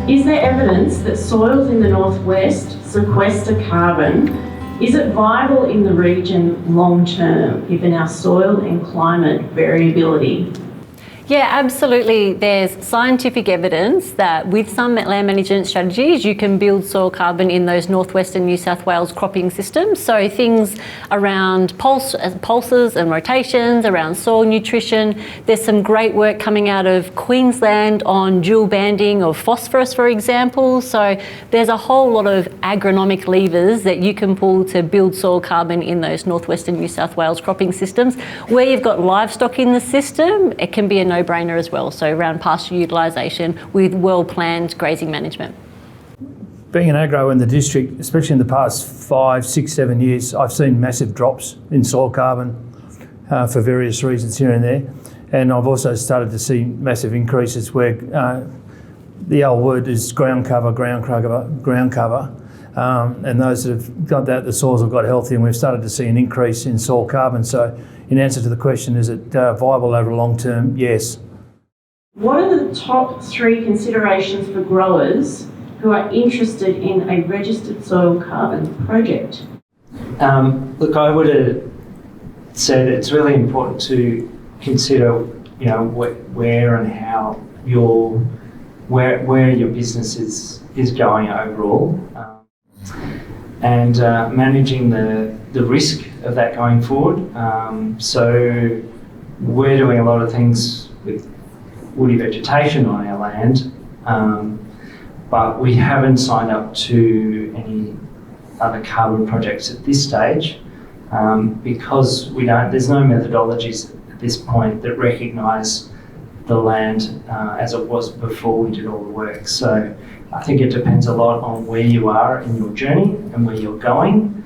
Is there evidence that soils in the northwest sequester carbon? Is it viable in the region long term, given our soil and climate variability? Yeah, absolutely. There's scientific evidence that with some land management strategies, you can build soil carbon in those northwestern New South Wales cropping systems. So things around pulses and rotations, around soil nutrition. There's some great work coming out of Queensland on dual banding of phosphorus, for example. So there's a whole lot of agronomic levers that you can pull to build soil carbon in those northwestern New South Wales cropping systems. Where you've got livestock in the system, it can be a no-brainer as well, so around pasture utilisation with well-planned grazing management. Being an agro in the district, especially in the past 5, 6, 7 years, I've seen massive drops in soil carbon for various reasons here and there, and I've also started to see massive increases where the old word is ground cover, and those that have got that, the soils have got healthy, and we've started to see an increase in soil carbon. So in answer to the question, is it viable over long term? Yes. What are the top 3 considerations for growers who are interested in a registered soil carbon project? Look, I would have said it's really important to consider, where and how where your business is going overall, and managing the risk of that going forward. So we're doing a lot of things with woody vegetation on our land, but we haven't signed up to any other carbon projects at this stage, because there's no methodologies at this point that recognise the land as it was before we did all the work. So I think it depends a lot on where you are in your journey and where you're going.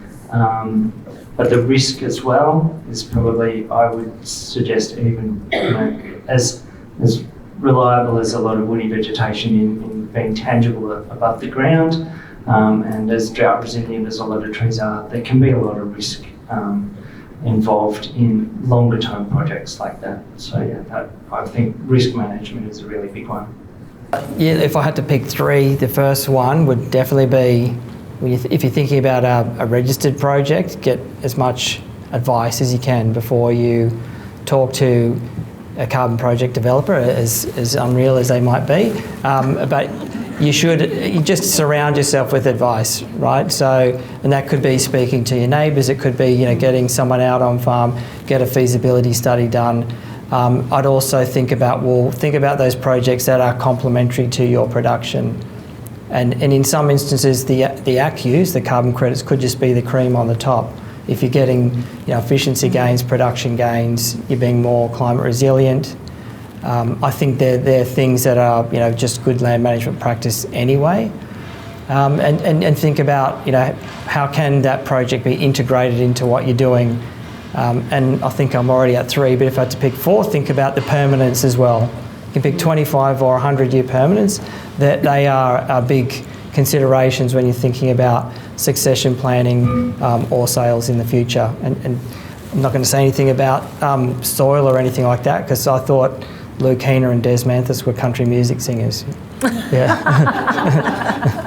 But the risk as well is probably, I would suggest, even as reliable as a lot of woody vegetation in being tangible above the ground, and as drought resilient as a lot of trees are, there can be a lot of risk involved in longer term projects like that. So yeah, I think risk management is a really big one. Yeah, if I had to pick 3, the first one would definitely be, if you're thinking about a registered project, get as much advice as you can before you talk to a carbon project developer, as unreal as they might be. But you just surround yourself with advice, right? So, and that could be speaking to your neighbours, it could be getting someone out on farm, get a feasibility study done. I'd also think about those projects that are complementary to your production. And in some instances, the ACCUs, the carbon credits, could just be the cream on the top. If you're getting efficiency gains, production gains, you're being more climate resilient. I think they're things that are just good land management practice anyway. And think about how can that project be integrated into what you're doing. And I think I'm already at 3, but if I had to pick 4, think about the permanence as well. You can pick 25 or 100-year permanence. That they are big considerations when you're thinking about succession planning or sales in the future. And I'm not going to say anything about soil or anything like that, because I thought Lucina and Des Manthus were country music singers. Yeah.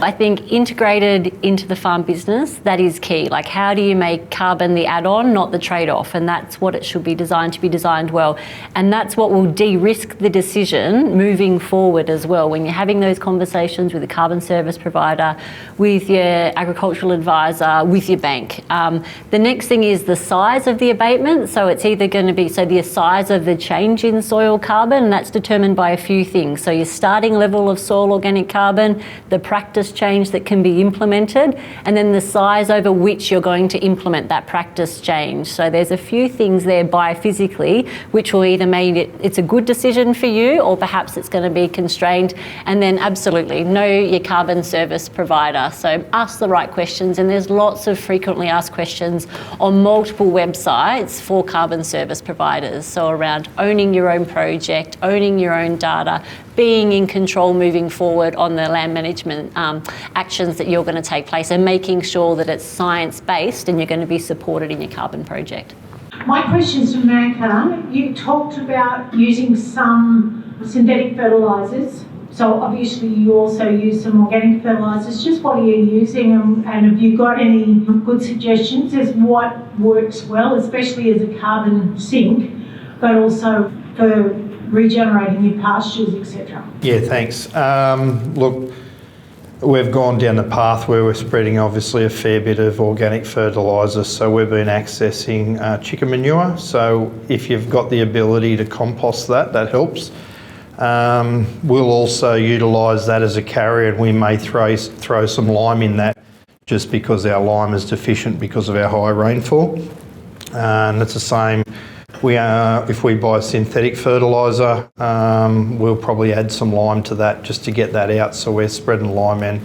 I think integrated into the farm business, that is key. Like, how do you make carbon the add-on, not the trade-off? And that's what it should be designed to be designed well. And that's what will de-risk the decision moving forward as well. When you're having those conversations with a carbon service provider, with your agricultural advisor, with your bank. The next thing is the size of the abatement. So it's either going to be, the size of the change in soil carbon, and that's determined by a few things. So your starting level of soil organic carbon, the practice change that can be implemented, and then the size over which you're going to implement that practice change. So there's a few things there biophysically which will either make it's a good decision for you, or perhaps it's going to be constrained. And then absolutely know your carbon service provider. So ask the right questions, and there's lots of frequently asked questions on multiple websites for carbon service providers. So around owning your own project, owning your own data, being in control moving forward on the land management actions that you're going to take place, and making sure that it's science-based and you're going to be supported in your carbon project. My question's to Macka. You talked about using some synthetic fertilisers So obviously you also use some organic fertilisers. Just what are you using, and have you got any good suggestions as what works well, especially as a carbon sink, but also for regenerating your pastures, etc.? Yeah, thanks. Look, we've gone down the path where we're spreading obviously a fair bit of organic fertiliser, so we've been accessing chicken manure. So if you've got the ability to compost that helps. We'll also utilise that as a carrier, and we may throw some lime in that just because our lime is deficient because of our high rainfall. And it's the same. If we buy synthetic fertiliser, we'll probably add some lime to that just to get that out. So we're spreading lime, and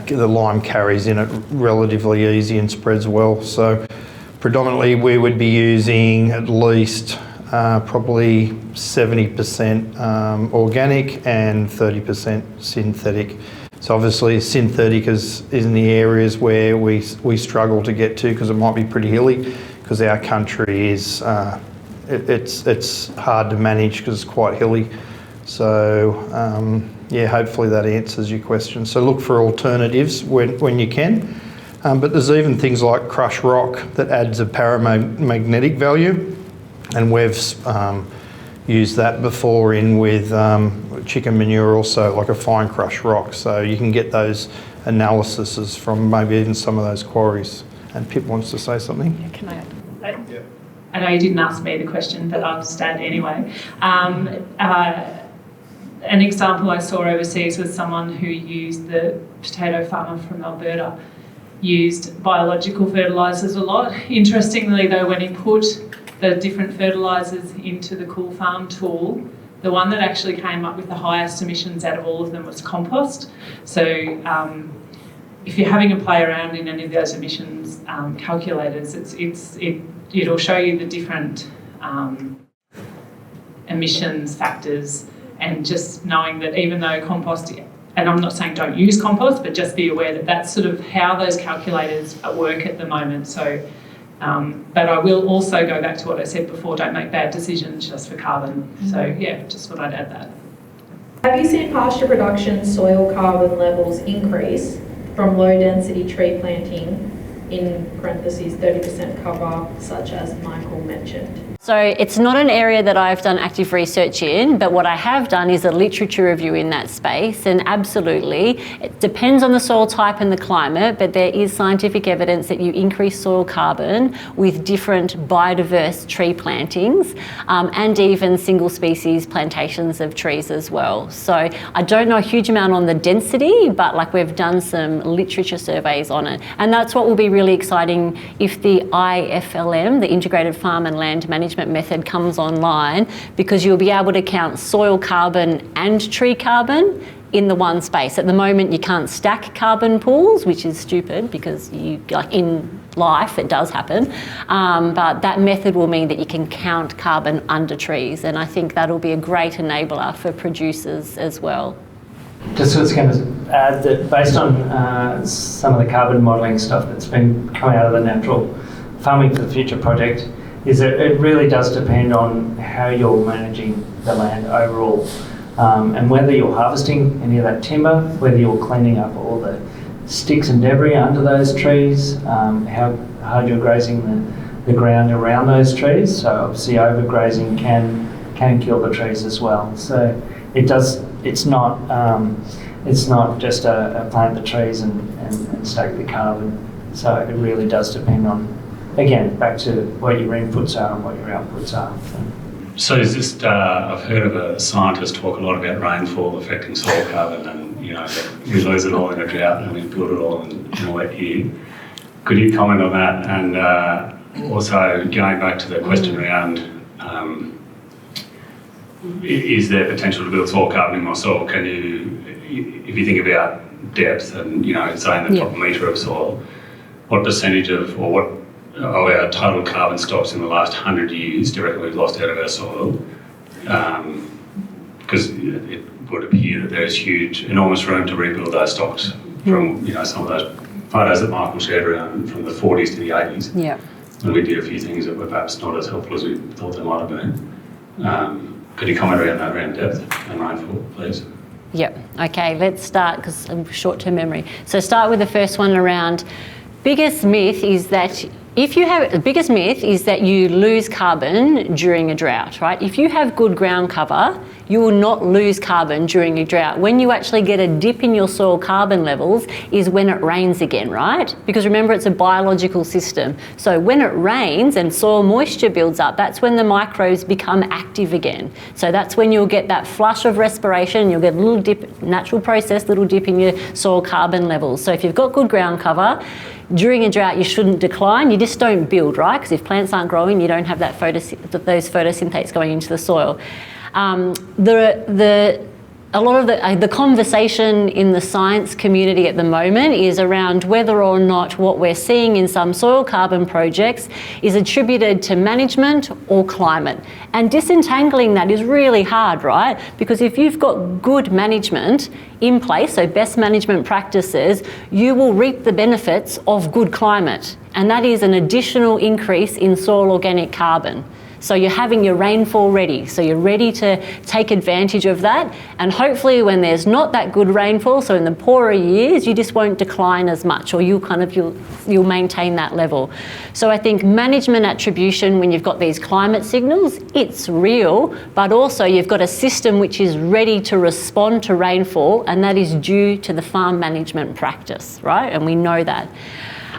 the lime carries in it relatively easy and spreads well. So predominantly we would be using at least probably 70% organic and 30% synthetic. So obviously synthetic is in the areas where we struggle to get to because it might be pretty hilly, because our country is it's hard to manage because it's quite hilly. So yeah, hopefully that answers your question. So look for alternatives when you can. But there's even things like crushed rock that adds a paramagnetic value, and we've used that before in with chicken manure also, like a fine crushed rock. So you can get those analyses from maybe even some of those quarries. And Pip wants to say something. Yeah, can I? I know you didn't ask me the question, but I'll just add anyway. An example I saw overseas was someone who used, the potato farmer from Alberta, used biological fertilisers a lot. Interestingly though, when he put the different fertilisers into the Cool Farm tool, the one that actually came up with the highest emissions out of all of them was compost. So if you're having a play around in any of those emissions calculators, it'll show you the different emissions factors, and just knowing that even though compost, and I'm not saying don't use compost, but just be aware that that's sort of how those calculators work at the moment. So, but I will also go back to what I said before, don't make bad decisions just for carbon. So yeah, just thought I'd add that. Have you seen pasture production soil carbon levels increase from low density tree planting, in parentheses 30% cover, such as Michael mentioned? So it's not an area that I've done active research in, but what I have done is a literature review in that space, and absolutely, it depends on the soil type and the climate, but there is scientific evidence that you increase soil carbon with different biodiverse tree plantings, and even single species plantations of trees as well. So I don't know a huge amount on the density, but like we've done some literature surveys on it, and that's what will be really exciting if the IFLM, the Integrated Farm and Land Management method, comes online, because you'll be able to count soil carbon and tree carbon in the one space. At the moment, you can't stack carbon pools, which is stupid because like in life it does happen. But that method will mean that you can count carbon under trees, and I think that'll be a great enabler for producers as well. Just was going to add that based on some of the carbon modelling stuff that's been coming out of the Natural Farming for the Future project, is that it really does depend on how you're managing the land overall, and whether you're harvesting any of that timber, whether you're cleaning up all the sticks and debris under those trees, how hard you're grazing the ground around those trees. So obviously overgrazing can kill the trees as well. So it does. It's not just a plant the trees and stack the carbon. So it really does depend on, again, back to what your inputs are and what your outputs are. So is this, I've heard of a scientist talk a lot about rainfall affecting soil carbon, and we lose it all in a drought and we build it all in a wet year. Could you comment on that? And also going back to the question around, is there potential to build soil carbon in my soil? Can you, if you think about depth and saying the top metre of soil, what percentage of, or what of our total carbon stocks in the last 100 years do you reckon we've lost out of our soil? Because it would appear that there's enormous room to rebuild those stocks from some of those photos that Michael shared around from the 40s to the 80s. Yeah. And we did a few things that were perhaps not as helpful as we thought they might have been. Could you comment around that, around depth and rainfall, please? Yep. Okay, let's start, because I'm short-term memory. So start with the first one around biggest myth is that the biggest myth is that you lose carbon during a drought, right? If you have good ground cover, you will not lose carbon during a drought. When you actually get a dip in your soil carbon levels is when it rains again, right? Because remember, it's a biological system. So when it rains and soil moisture builds up, that's when the microbes become active again. So that's when you'll get that flush of respiration, you'll get a little dip, natural process, little dip in your soil carbon levels. So if you've got good ground cover, during a drought, you shouldn't decline. You just don't build, right? Because if plants aren't growing, you don't have that those photosynthetics going into the soil. A lot of the conversation in the science community at the moment is around whether or not what we're seeing in some soil carbon projects is attributed to management or climate. And disentangling that is really hard, right? Because if you've got good management in place, so best management practices, you will reap the benefits of good climate. And that is an additional increase in soil organic carbon. So you're having your rainfall ready. So you're ready to take advantage of that. And hopefully when there's not that good rainfall, so in the poorer years, you just won't decline as much, or you'll maintain that level. So I think management attribution, when you've got these climate signals, it's real, but also you've got a system which is ready to respond to rainfall, and that is due to the farm management practice, right? And we know that.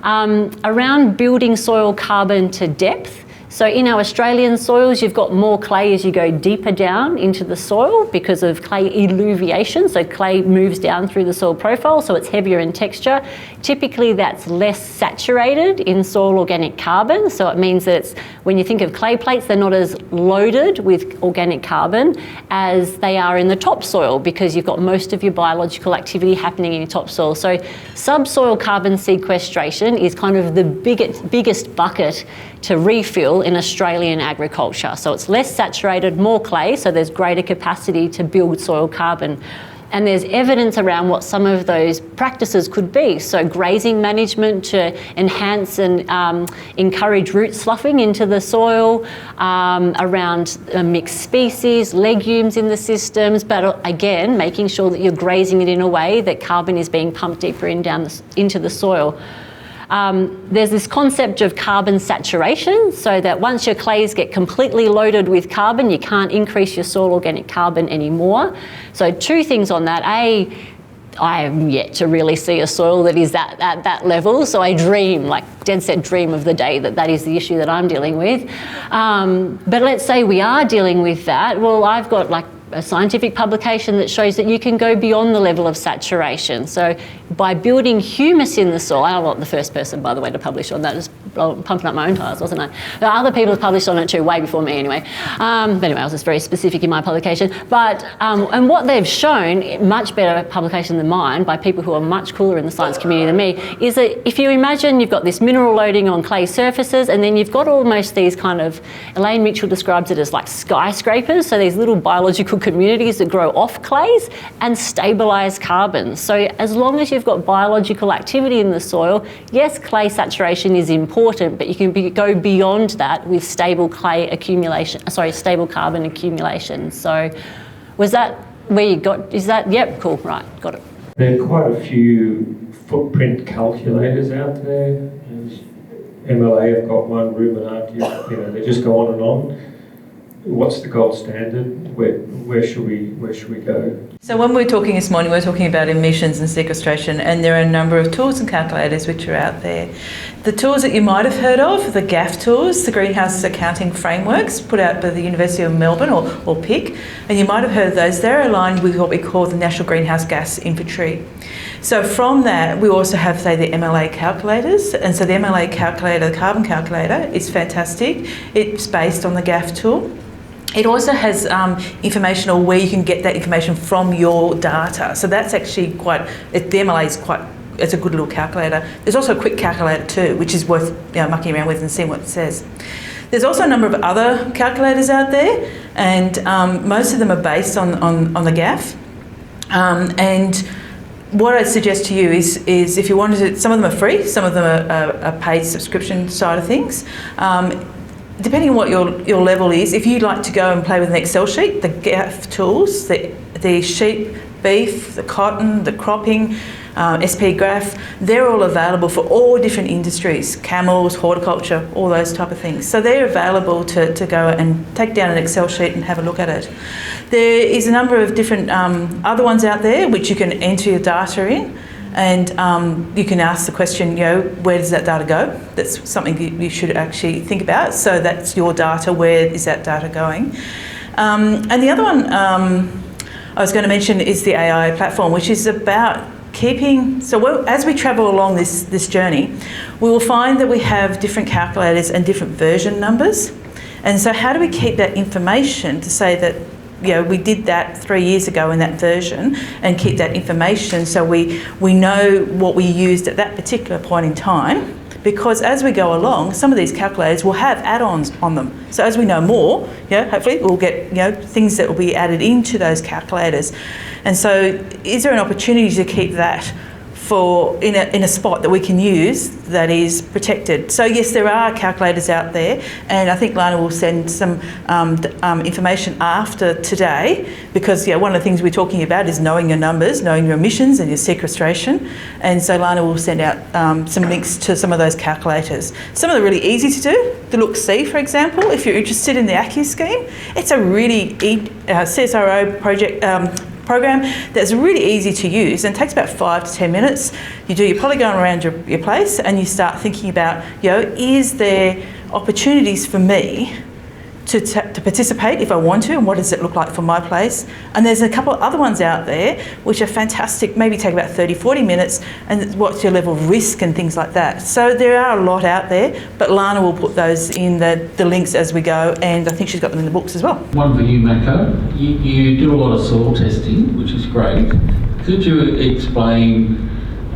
Around building soil carbon to depth, so in our Australian soils, you've got more clay as you go deeper down into the soil because of clay eluviation. So clay moves down through the soil profile, so it's heavier in texture. Typically, that's less saturated in soil organic carbon. So it means that when you think of clay plates, they're not as loaded with organic carbon as they are in the topsoil, because you've got most of your biological activity happening in your topsoil. So subsoil carbon sequestration is kind of the biggest bucket to refill in Australian agriculture. So it's less saturated, more clay, so there's greater capacity to build soil carbon. And there's evidence around what some of those practices could be. So grazing management to enhance and encourage root sloughing into the soil, around mixed species, legumes in the systems, but again, making sure that you're grazing it in a way that carbon is being pumped deeper into the soil. There's this concept of carbon saturation, so that once your clays get completely loaded with carbon, you can't increase your soil organic carbon anymore. So two things on that. I am yet to really see a soil that is at that level. So I dream, like dead set dream of the day that is the issue that I'm dealing with. But let's say we are dealing with that. Well, I've got like a scientific publication that shows that you can go beyond the level of saturation. So by building humus in the soil, I'm not the first person, by the way, to publish on that. Just pumping up my own tyres, wasn't I? But other people have published on it too, way before me anyway. But anyway, I was just very specific in my publication. But, and what they've shown, much better publication than mine, by people who are much cooler in the science community than me, is that if you imagine you've got this mineral loading on clay surfaces, and then you've got almost these kind of, Elaine Mitchell describes it as like skyscrapers, so these little biological communities that grow off clays and stabilise carbon. So as long as you've got biological activity in the soil, yes, clay saturation is important, but you can go beyond that with stable stable carbon accumulation. So was that where you got, is that, yep, cool, right, got it. There are quite a few footprint calculators out there. MLA have got one, Ruminati, they just go on and on. What's the gold standard? Where should we go? So when we're talking this morning, we're talking about emissions and sequestration, and there are a number of tools and calculators which are out there. The tools that you might have heard of, the GAF tools, the Greenhouse Accounting Frameworks, put out by the University of Melbourne or PIC, and you might have heard of those. They're aligned with what we call the National Greenhouse Gas Inventory. So from that, we also have, say, the MLA calculators, and so the MLA calculator, the carbon calculator, is fantastic. It's based on the GAF tool. It also has information on where you can get that information from your data. So that's actually the MLA is it's a good little calculator. There's also a quick calculator too, which is worth mucking around with and seeing what it says. There's also a number of other calculators out there, and most of them are based on the GAF. And what I'd suggest to you is if you wanted to, some of them are free, some of them are paid subscription side of things. Depending on what your level is, if you'd like to go and play with an Excel sheet, the GAF tools, the sheet beef, the cotton, the cropping, SP graph, they're all available for all different industries, camels, horticulture, all those type of things. So they're available to go and take down an Excel sheet and have a look at it. There is a number of different other ones out there which you can enter your data in, and you can ask the question, where does that data go? That's something you should actually think about. So that's your data, where is that data going? And the other one I was going to mention is the AI platform, which is about keeping, as we travel along this journey, we will find that we have different calculators and different version numbers. And so how do we keep that information to say that, we did that 3 years ago in that version, and keep that information so we know what we used at that particular point in time? Because as we go along, some of these calculators will have add-ons on them. So as we know more, hopefully we'll get things that will be added into those calculators. And so is there an opportunity to keep that in a spot that we can use that is protected? So yes, there are calculators out there, and I think Lana will send some information after today, because one of the things we're talking about is knowing your numbers, knowing your emissions and your sequestration. And so Lana will send out some links to some of those calculators. Some of them are really easy to do. The Look-See, for example, if you're interested in the ACCU scheme, it's a really CSIRO program that's really easy to use and takes about 5 to 10 minutes. You do your polygon around your place, and you start thinking about, is there opportunities for me to participate if I want to, and what does it look like for my place? And there's a couple of other ones out there which are fantastic, maybe take about 30, 40 minutes, and what's your level of risk and things like that. So there are a lot out there, but Lana will put those in the links as we go, and I think she's got them in the books as well. One for you, Macka. You do a lot of soil testing, which is great. Could you explain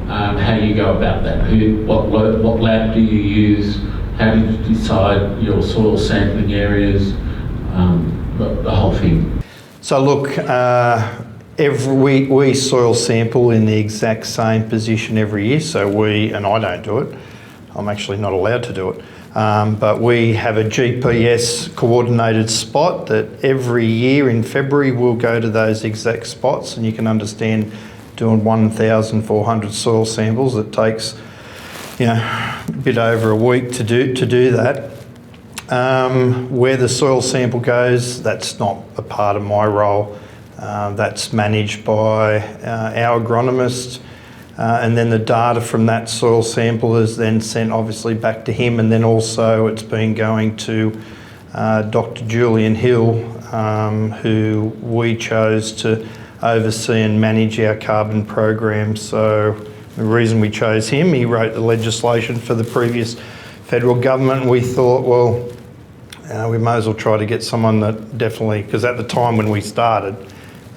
how you go about that? What lab do you use? How do you decide your soil sampling areas, the whole thing? So look, we soil sample in the exact same position every year. So and I don't do it, I'm actually not allowed to do it. But we have a GPS coordinated spot that every year in February we'll go to those exact spots, and you can understand doing 1,400 soil samples, it takes a bit over a week to do that. Where the soil sample goes, that's not a part of my role. That's managed by our agronomist, and then the data from that soil sample is then sent obviously back to him, and then also it's been going to Dr Julian Hill, who we chose to oversee and manage our carbon program. So the reason we chose him, he wrote the legislation for the previous federal government, and we thought, well, we may as well try to get someone that definitely, because at the time when we started,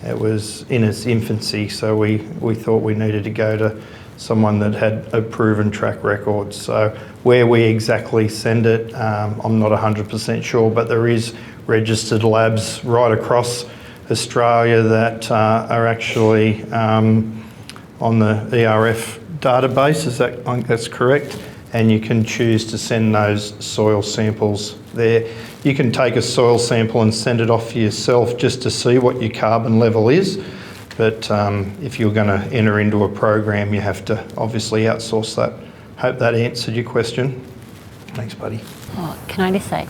it was in its infancy, so we thought we needed to go to someone that had a proven track record. So where we exactly send it, I'm not 100% sure, but there is registered labs right across Australia that are actually on the ERF database, I think that's correct, and you can choose to send those soil samples there. You can take a soil sample and send it off for yourself just to see what your carbon level is, but if you're going to enter into a program, you have to obviously outsource that. Hope that answered your question. Thanks, buddy. Oh, can I just say,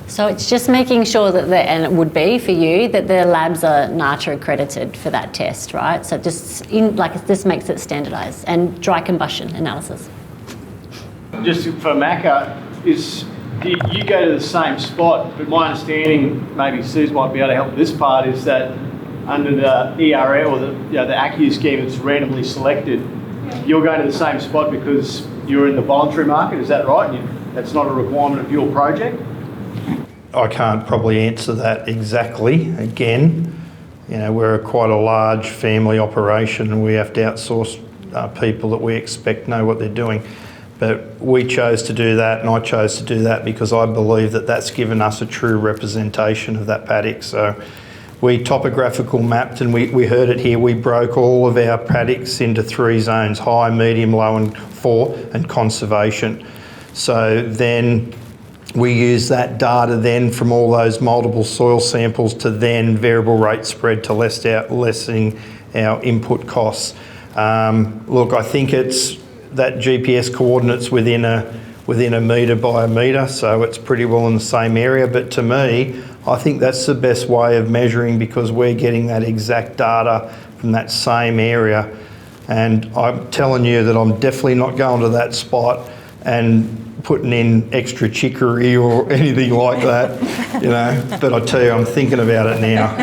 so it's just making sure that and it would be for you, that the labs are NATA accredited for that test, right? So this makes it standardised, and dry combustion analysis. Just for Macka, you go to the same spot, but my understanding, maybe Suze might be able to help with this part, is that under the ERL or the ACCU scheme, it's randomly selected. You're going to the same spot because you're in the voluntary market, is that right? That's not a requirement of your project? I can't probably answer that exactly. Again, we're quite a large family operation, and we have to outsource people that we expect know what they're doing. But we chose to do that, and I chose to do that because I believe that that's given us a true representation of that paddock. So we topographical mapped, and we heard it here, we broke all of our paddocks into 3 zones, high, medium, low and 4, and conservation. So then we use that data then from all those multiple soil samples to then variable rate spread to lessening our input costs. Look, I think it's that GPS coordinates within a metre by a metre, so it's pretty well in the same area. But to me, I think that's the best way of measuring, because we're getting that exact data from that same area. And I'm telling you that I'm definitely not going to that spot and putting in extra chicory or anything like that, you know. But I tell you, I'm thinking about it now.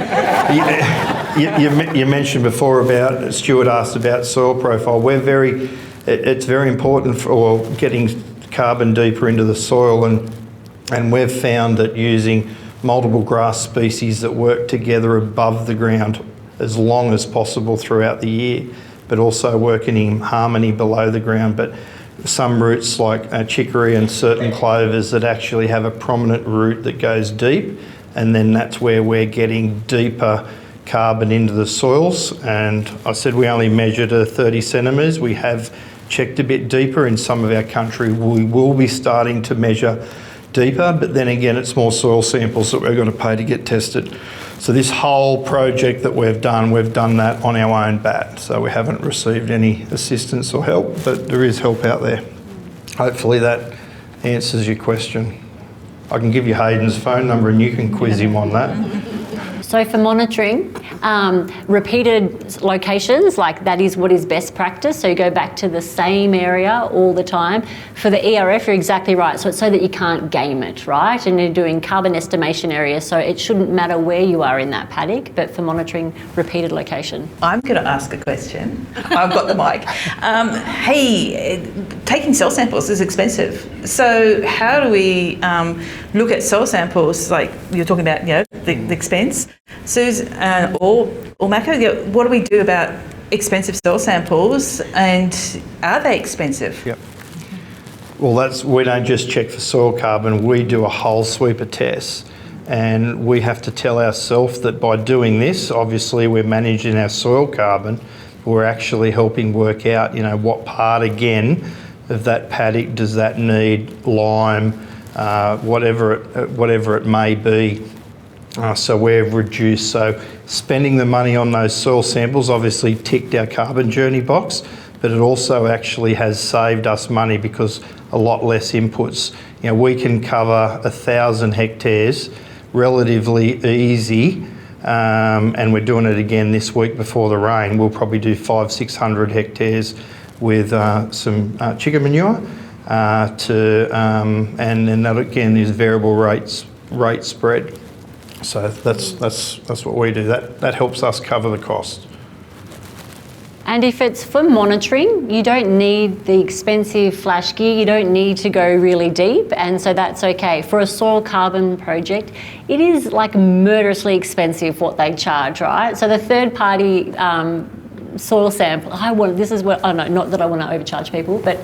You mentioned before about, Stuart asked about soil profile. It's very important for getting carbon deeper into the soil, and we've found that using multiple grass species that work together above the ground as long as possible throughout the year, but also working in harmony below the ground. But some roots like chicory and certain clovers that actually have a prominent root that goes deep, and then that's where we're getting deeper carbon into the soils. And I said we only measured 30 centimetres. We have checked a bit deeper. In some of our country we will be starting to measure deeper, but then again it's more soil samples that we're going to pay to get tested. So this whole project that we've done that on our own bat, so we haven't received any assistance or help, but there is help out there. Hopefully that answers your question. I can give you Hayden's phone number and you can quiz him on that. So for monitoring, repeated locations, like that is what is best practice. So you go back to the same area all the time. For the ERF, you're exactly right. So it's so that you can't game it, right? And you're doing carbon estimation areas, so it shouldn't matter where you are in that paddock, but for monitoring repeated location. I'm going to ask a question. I've got the mic. Taking soil samples is expensive. So how do we look at soil samples, like you're talking about, you know, the expense? Suze or Macka, what do we do about expensive soil samples, and are they expensive? Yep. Well, we don't just check for soil carbon, we do a whole sweep of tests, and we have to tell ourselves that by doing this, obviously we're managing our soil carbon, but we're actually helping work out, you know, what part again of that paddock does that need lime, whatever it may be. So we've reduced, so spending the money on those soil samples obviously ticked our carbon journey box, but it also actually has saved us money because a lot less inputs. You know, we can cover 1,000 hectares relatively easy, and we're doing it again this week before the rain. We'll probably do 500-600 hectares with some chicken manure, and then that again is variable rate spread. So that's what we do. That helps us cover the cost. And if it's for monitoring, you don't need the expensive flash gear, you don't need to go really deep, and so that's okay. For a soil carbon project, it is like murderously expensive what they charge, right? So the third party soil sample, not that I want to overcharge people, but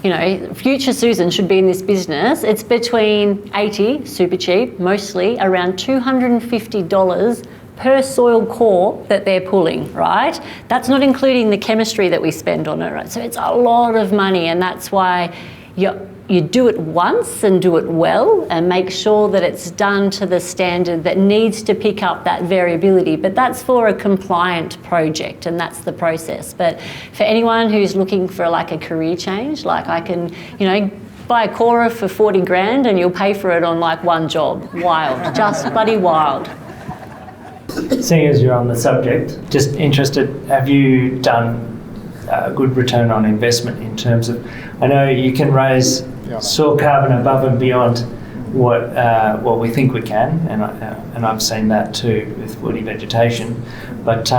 you know, future Susan should be in this business. It's between 80, super cheap, mostly around $250 per soil core that they're pulling, right? That's not including the chemistry that we spend on it, right? So it's a lot of money, and that's why you do it once and do it well and make sure that it's done to the standard that needs to pick up that variability. But that's for a compliant project, and that's the process. But for anyone who's looking for like a career change, like I can, you know, buy a corer for 40 grand and you'll pay for it on like one job. Wild, just bloody wild. Seeing as you're on the subject, just interested, have you done a good return on investment in terms of, I know you can raise soil carbon above and beyond what we think we can, and I've seen that too with woody vegetation, but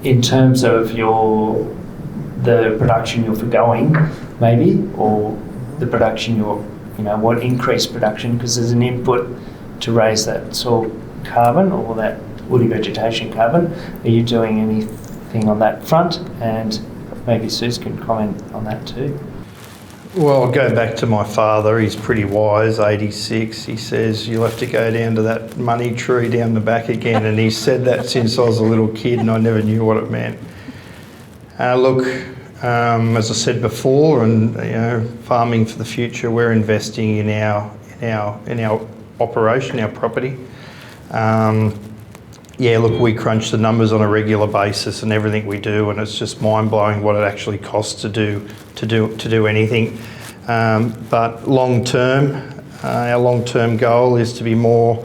in terms of the production you're forgoing maybe, or the production what increased production, because there's an input to raise that soil carbon or that woody vegetation carbon. Are you doing anything on that front? And maybe Suze can comment on that too. Well, I'll go back to my father. He's pretty wise, 86. He says, you'll have to go down to that money tree down the back again. And he said that since I was a little kid and I never knew what it meant. Look, as I said before, and farming for the future, we're investing in our in our operation, our property. Yeah, look, we crunch the numbers on a regular basis and everything we do, and it's just mind-blowing what it actually costs to do anything. But long term, our long-term goal is to be more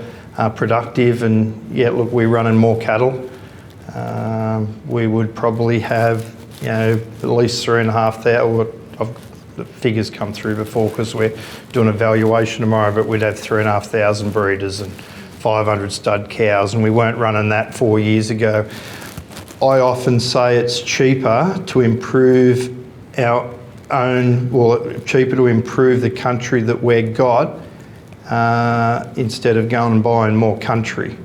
productive, and yeah, look, we're running more cattle. We would probably have, at least 3,500. The figures come through before because we're doing a valuation tomorrow, but we'd have 3,500 breeders and 500 stud cows, and we weren't running that 4 years ago. I often say it's cheaper to improve our own, cheaper to improve the country that we've got instead of going and buying more country.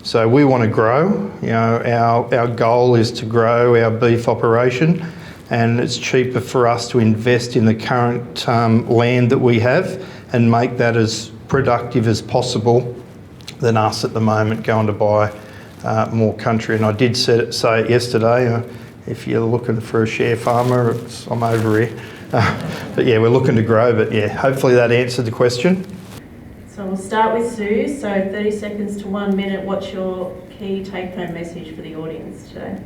So we want to grow. Our goal is to grow our beef operation, and it's cheaper for us to invest in the current land that we have and make that as productive as possible than us at the moment going to buy more country. And I did say it yesterday, if you're looking for a share farmer, I'm over here. But yeah, we're looking to grow, but yeah, hopefully that answered the question. So we'll start with Sue. So 30 seconds to 1 minute. What's your key take-home message for the audience today?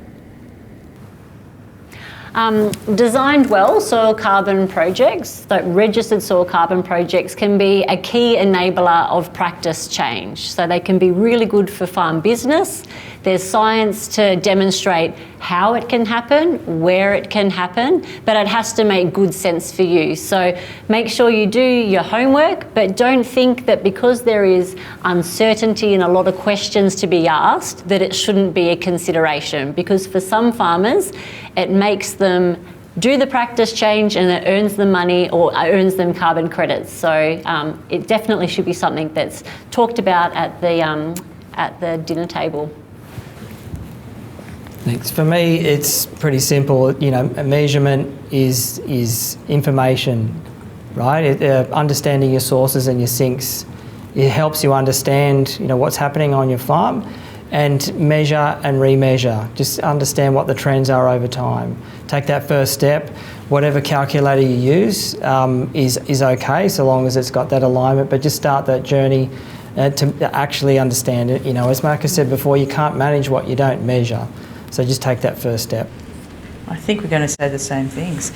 Designed well, soil carbon projects, that registered soil carbon projects can be a key enabler of practice change. So they can be really good for farm business. There's science to demonstrate how it can happen, where it can happen, but it has to make good sense for you. So make sure you do your homework, but don't think that because there is uncertainty and a lot of questions to be asked, that it shouldn't be a consideration. Because for some farmers, it makes them do the practice change and it earns them money or earns them carbon credits. So it definitely should be something that's talked about at the dinner table. Thanks. For me, it's pretty simple. A measurement is information, right? Understanding your sources and your sinks, it helps you understand, what's happening on your farm, and measure and remeasure. Just understand what the trends are over time. Take that first step. Whatever calculator you use is okay, so long as it's got that alignment. But just start that journey to actually understand it. As Macka said before, you can't manage what you don't measure. So just take that first step. I think we're going to say the same things.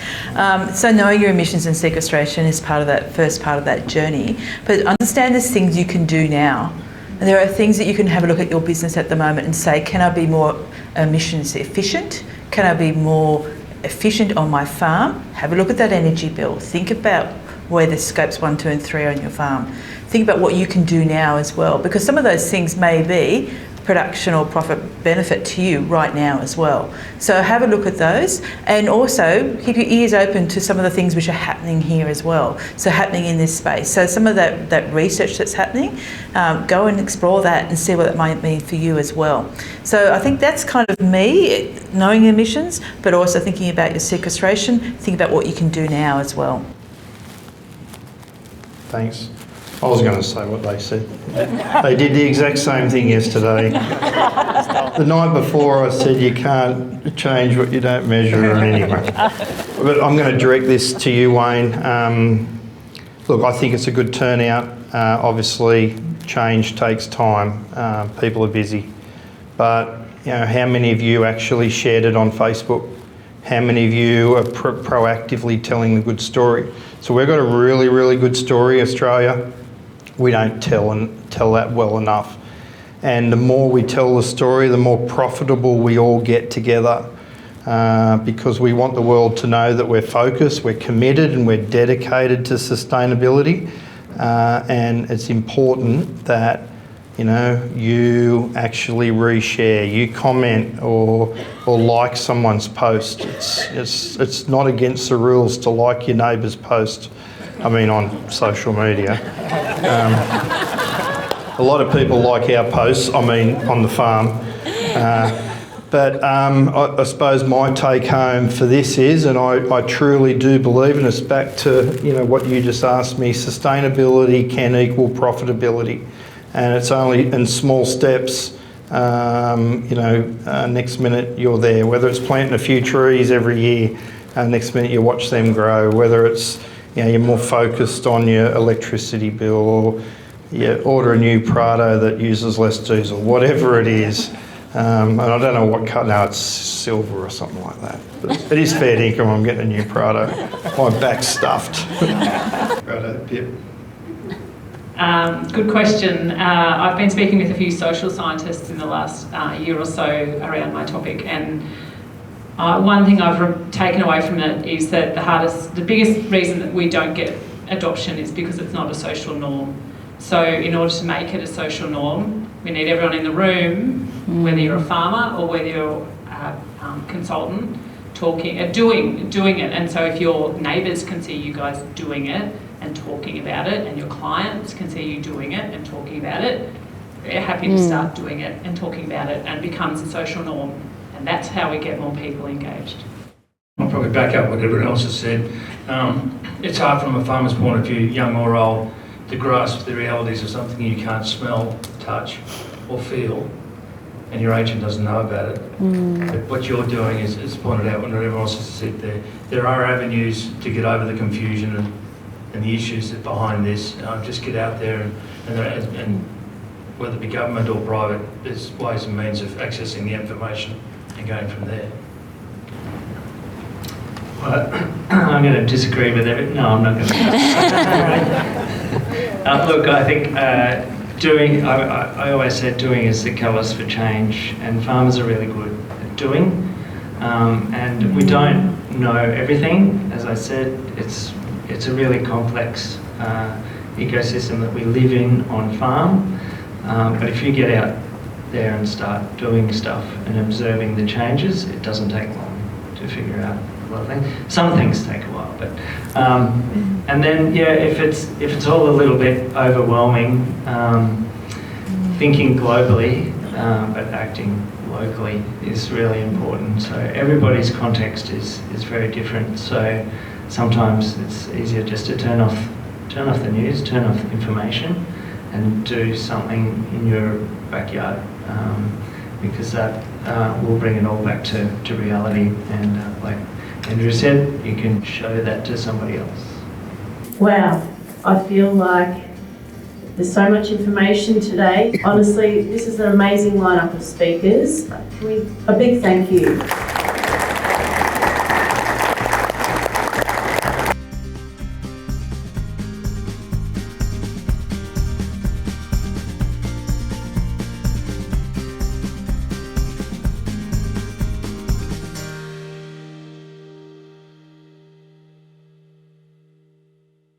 So knowing your emissions and sequestration is part of that first part of that journey. But understand there's things you can do now. And there are things that you can have a look at your business at the moment and say, can I be more emissions efficient? Can I be more efficient on my farm? Have a look at that energy bill. Think about where the scopes 1, 2 and 3 are on your farm. Think about what you can do now as well, because some of those things may be production or profit benefit to you right now as well. So have a look at those, and also keep your ears open to some of the things which are happening here as well. So happening in this space. So some of that research that's happening, go and explore that and see what it might mean for you as well. So I think that's kind of me, knowing emissions, but also thinking about your sequestration, think about what you can do now as well. Thanks. I was going to say what they said. They did the exact same thing yesterday. The night before I said you can't change what you don't measure anyway. But I'm going to direct this to you, Wayne. Look, I think it's a good turnout. Obviously, change takes time. People are busy. But how many of you actually shared it on Facebook? How many of you are proactively telling the good story? So we've got a really, really good story, Australia. We don't tell that well enough. And the more we tell the story, the more profitable we all get together, because we want the world to know that we're focused, we're committed and we're dedicated to sustainability. And it's important that you actually reshare, you comment or like someone's post. It's not against the rules to like your neighbour's post. On social media. A lot of people like our posts, on the farm. But I suppose my take home for this is, and I truly do believe, and it's back to what you just asked me, sustainability can equal profitability. And it's only in small steps. Next minute you're there. Whether it's planting a few trees every year, next minute you watch them grow. Whether it's you're more focused on your electricity bill, or you order a new Prado that uses less diesel, whatever it is. And I don't know what cut now, it's silver or something like that. But it is fair income, I'm getting a new Prado. My back's stuffed. Righto, yep. Good question. I've been speaking with a few social scientists in the last year or so around my topic, and one thing I've taken away from it is that the biggest reason that we don't get adoption is because it's not a social norm. So in order to make it a social norm, we need everyone in the room, whether you're a farmer or whether you're a consultant, doing it. And so if your neighbours can see you guys doing it and talking about it, and your clients can see you doing it and talking about it, they're happy to start doing it and talking about it, and becomes a social norm. And that's how we get more people engaged. I'll probably back up what everyone else has said. It's hard from a farmer's point of view, young or old, to grasp the realities of something you can't smell, touch or feel, and your agent doesn't know about it. But what you're doing is pointed out when everyone else has said there are avenues to get over the confusion and the issues that behind this. Just get out there and whether it be government or private, there's ways and means of accessing the information and going from there. Well, I'm going to disagree with everything. No, I'm not going to. Look, I think I always said doing is the colours for change, and farmers are really good at doing. And we don't know everything. As I said, it's a really complex ecosystem that we live in on farm. But if you get out there and start doing stuff and observing the changes, it doesn't take long to figure out a lot of things. Some things take a while, but and then if it's all a little bit overwhelming, thinking globally but acting locally is really important. So everybody's context is very different. So sometimes it's easier just to turn off the news, turn off information, and do something in your backyard, because that will bring it all back to reality. And like Andrew said, you can show that to somebody else. Wow, I feel like there's so much information today. Honestly, this is an amazing lineup of speakers. A big thank you.